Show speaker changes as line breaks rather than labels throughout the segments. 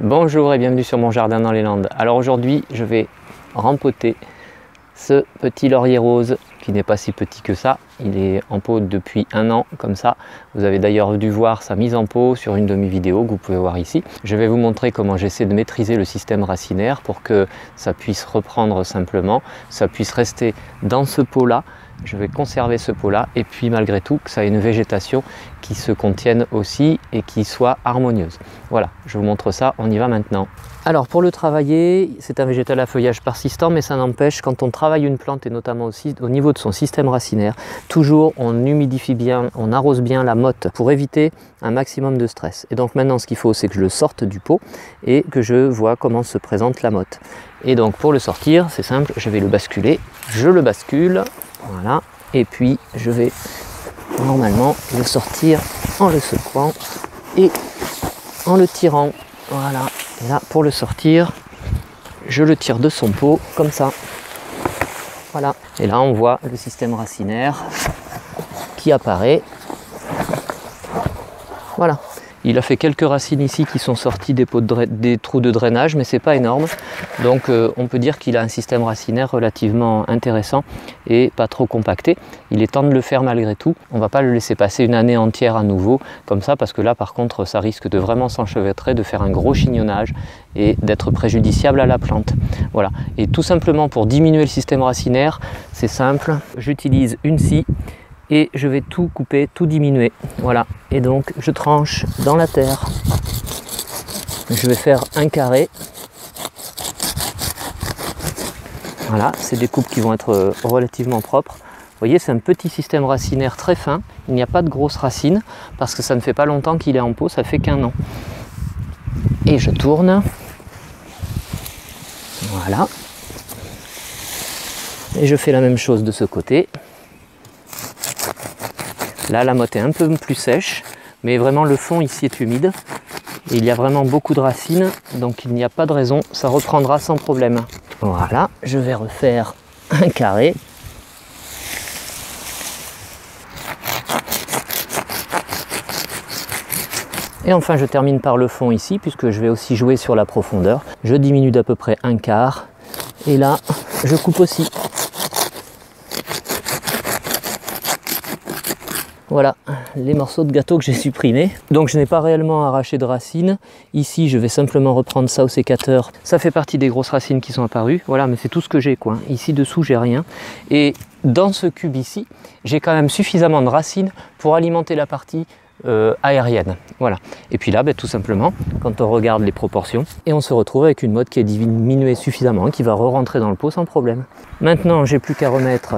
Bonjour et bienvenue sur mon jardin dans les Landes. Alors aujourd'hui je vais rempoter ce petit laurier rose qui n'est pas si petit que ça. Il est en pot depuis 1 an comme ça. Vous avez d'ailleurs dû voir sa mise en pot sur une de mes vidéos que vous pouvez voir ici. Je vais vous montrer comment j'essaie de maîtriser le système racinaire pour que ça puisse reprendre simplement, ça puisse rester dans ce pot là. Je vais conserver ce pot là et puis malgré tout que ça ait une végétation qui se contienne aussi et qui soit harmonieuse. Voilà, je vous montre ça, on y va maintenant. Alors pour le travailler, c'est un végétal à feuillage persistant, mais ça n'empêche, quand on travaille une plante et notamment aussi au niveau de son système racinaire, toujours on humidifie bien, on arrose bien la motte pour éviter un maximum de stress. Et donc maintenant ce qu'il faut, c'est que je le sorte du pot et que je vois comment se présente la motte. Et donc pour le sortir, c'est simple, je vais le basculer, je le bascule. Voilà, et puis je vais normalement le sortir en le secouant et en le tirant. Voilà, et là pour le sortir, je le tire de son pot comme ça. Voilà, et là on voit le système racinaire qui apparaît. Voilà. Il a fait quelques racines ici qui sont sorties des trous de drainage, mais c'est pas énorme. Donc on peut dire qu'il a un système racinaire relativement intéressant et pas trop compacté. Il est temps de le faire malgré tout. On va pas le laisser passer une année entière à nouveau comme ça, parce que là par contre ça risque de vraiment s'enchevêtrer, de faire un gros chignonnage et d'être préjudiciable à la plante. Voilà. Et tout simplement pour diminuer le système racinaire, c'est simple, j'utilise une scie et je vais tout couper, tout diminuer. Voilà, et donc je tranche dans la terre. Je vais faire un carré. Voilà, c'est des coupes qui vont être relativement propres. Vous voyez, c'est un petit système racinaire très fin. Il n'y a pas de grosses racines parce que ça ne fait pas longtemps qu'il est en pot, ça fait qu'1 an. Et je tourne. Voilà. Et je fais la même chose de ce côté. Là, la motte est un peu plus sèche, mais vraiment le fond ici est humide. Et il y a vraiment beaucoup de racines, donc il n'y a pas de raison, ça reprendra sans problème. Voilà, je vais refaire un carré. Et enfin, je termine par le fond ici, puisque je vais aussi jouer sur la profondeur. Je diminue d'à peu près 1/4. Et là, je coupe aussi. Voilà les morceaux de gâteau que j'ai supprimés. Donc je n'ai pas réellement arraché de racines. Ici je vais simplement reprendre ça au sécateur. Ça fait partie des grosses racines qui sont apparues. Voilà, mais c'est tout ce que j'ai quoi. Ici dessous j'ai rien. Et dans ce cube ici, j'ai quand même suffisamment de racines pour alimenter la partie aérienne. Voilà. Et puis là, tout simplement, quand on regarde les proportions, et on se retrouve avec une motte qui est diminuée suffisamment, qui va re-rentrer dans le pot sans problème. Maintenant, j'ai plus qu'à remettre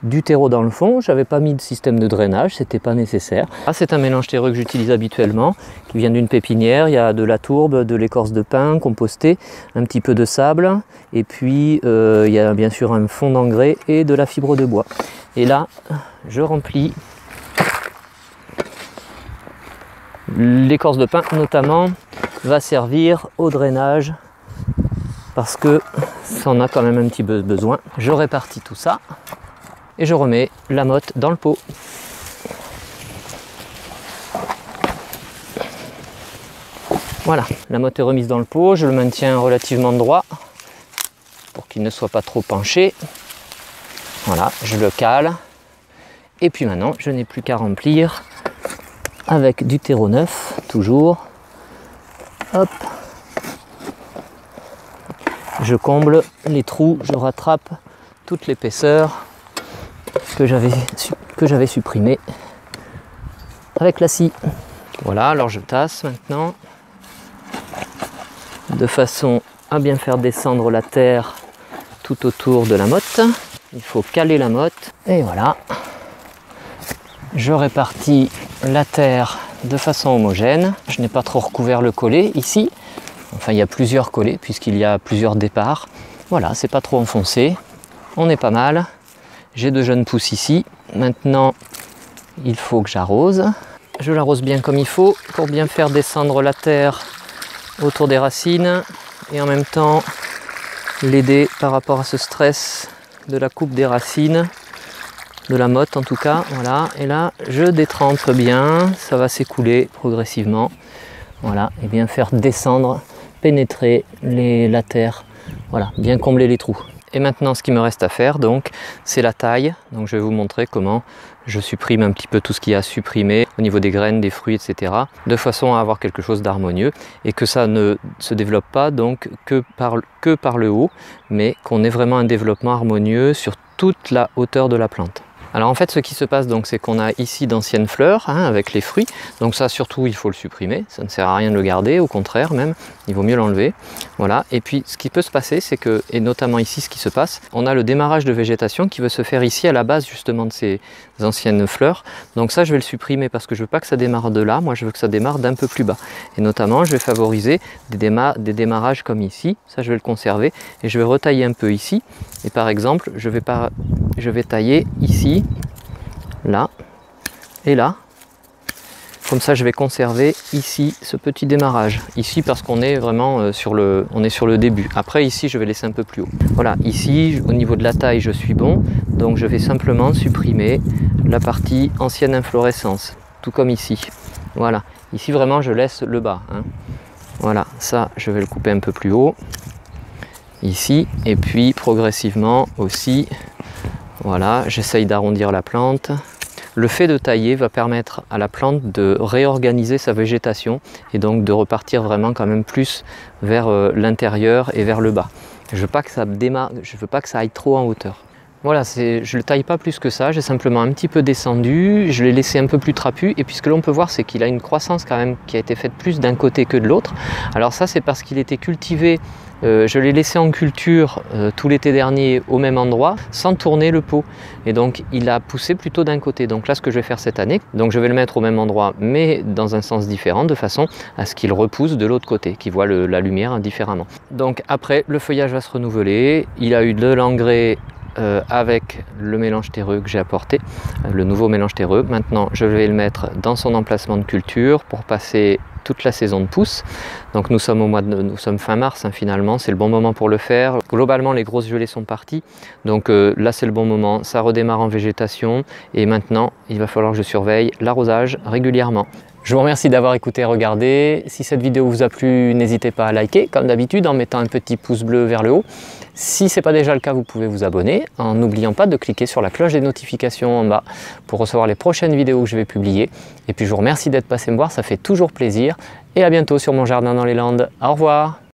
du terreau dans le fond. J'avais pas mis de système de drainage, c'était pas nécessaire. Ah, c'est un mélange terreux que j'utilise habituellement, qui vient d'une pépinière. Il y a de la tourbe, de l'écorce de pin compostée, un petit peu de sable, et puis il y a bien sûr un fond d'engrais et de la fibre de bois. Et là, je remplis. L'écorce de pin notamment va servir au drainage parce que ça en a quand même un petit peu besoin. Je répartis tout ça. Et je remets la motte dans le pot. Voilà, la motte est remise dans le pot, je le maintiens relativement droit pour qu'il ne soit pas trop penché. Voilà, je le cale. Et puis maintenant, je n'ai plus qu'à remplir avec du terreau neuf, toujours. Hop. Je comble les trous, je rattrape toute l'épaisseur que j'avais supprimé avec la scie. Voilà, alors je tasse maintenant de façon à bien faire descendre la terre tout autour de la motte. Il faut caler la motte et voilà. Je répartis la terre de façon homogène. Je n'ai pas trop recouvert le collet ici. Enfin, il y a plusieurs collets puisqu'il y a plusieurs départs. Voilà, c'est pas trop enfoncé. On est pas mal. J'ai de jeunes pousses ici. Maintenant, il faut que j'arrose. Je l'arrose bien comme il faut pour bien faire descendre la terre autour des racines et en même temps l'aider par rapport à ce stress de la coupe des racines, de la motte en tout cas. Voilà, et là je détrempe bien, ça va s'écouler progressivement. Voilà, et bien faire descendre pénétrer la terre, voilà, bien combler les trous. Et maintenant, ce qui me reste à faire, donc, c'est la taille. Donc, je vais vous montrer comment je supprime un petit peu tout ce qu'il y a à supprimer au niveau des graines, des fruits, etc. de façon à avoir quelque chose d'harmonieux et que ça ne se développe pas donc que par le haut, mais qu'on ait vraiment un développement harmonieux sur toute la hauteur de la plante. Alors en fait, ce qui se passe, donc, c'est qu'on a ici d'anciennes fleurs avec les fruits. Donc ça, surtout, il faut le supprimer. Ça ne sert à rien de le garder, au contraire même, il vaut mieux l'enlever. Voilà. Et puis, ce qui peut se passer, c'est que, et notamment ici, ce qui se passe, on a le démarrage de végétation qui veut se faire ici à la base justement de ces anciennes fleurs. Donc ça, je vais le supprimer parce que je veux pas que ça démarre de là. Moi, je veux que ça démarre d'un peu plus bas. Et notamment, je vais favoriser des démarrages comme ici. Ça, je vais le conserver et je vais retailler un peu ici. Et par exemple, je vais tailler ici, là et là. Comme ça, je vais conserver ici ce petit démarrage. Ici, parce qu'on est vraiment sur le début. Après, ici, je vais laisser un peu plus haut. Voilà, ici, au niveau de la taille, je suis bon. Donc, je vais simplement supprimer la partie ancienne inflorescence. Tout comme ici. Voilà. Ici, vraiment, je laisse le bas. Voilà, ça, je vais le couper un peu plus haut. Ici, et puis progressivement aussi, voilà, j'essaye d'arrondir la plante. Le fait de tailler va permettre à la plante de réorganiser sa végétation et donc de repartir vraiment quand même plus vers l'intérieur et vers le bas. Je ne veux pas que ça démarre, je veux pas que ça aille trop en hauteur. Voilà, je ne le taille pas plus que ça, j'ai simplement un petit peu descendu, je l'ai laissé un peu plus trapu et puis ce que l'on peut voir c'est qu'il a une croissance quand même qui a été faite plus d'un côté que de l'autre. Alors ça c'est parce qu'il était cultivé, je l'ai laissé en culture tout l'été dernier au même endroit sans tourner le pot et donc il a poussé plutôt d'un côté. Donc là ce que je vais faire cette année, donc je vais le mettre au même endroit mais dans un sens différent de façon à ce qu'il repousse de l'autre côté, qu'il voit la lumière différemment. Donc après le feuillage va se renouveler, il a eu de l'engrais avec le mélange terreux que j'ai apporté, le nouveau mélange terreux. Maintenant je vais le mettre dans son emplacement de culture pour passer toute la saison de pousse. Donc nous sommes fin mars finalement, c'est le bon moment pour le faire. Globalement les grosses gelées sont parties, donc là c'est le bon moment, ça redémarre en végétation et maintenant il va falloir que je surveille l'arrosage régulièrement. Je vous remercie d'avoir écouté et regardé. Si cette vidéo vous a plu, n'hésitez pas à liker, comme d'habitude, en mettant un petit pouce bleu vers le haut. Si ce n'est pas déjà le cas, vous pouvez vous abonner, en n'oubliant pas de cliquer sur la cloche des notifications en bas pour recevoir les prochaines vidéos que je vais publier. Et puis je vous remercie d'être passé me voir, ça fait toujours plaisir. Et à bientôt sur Mon Jardin dans les Landes. Au revoir!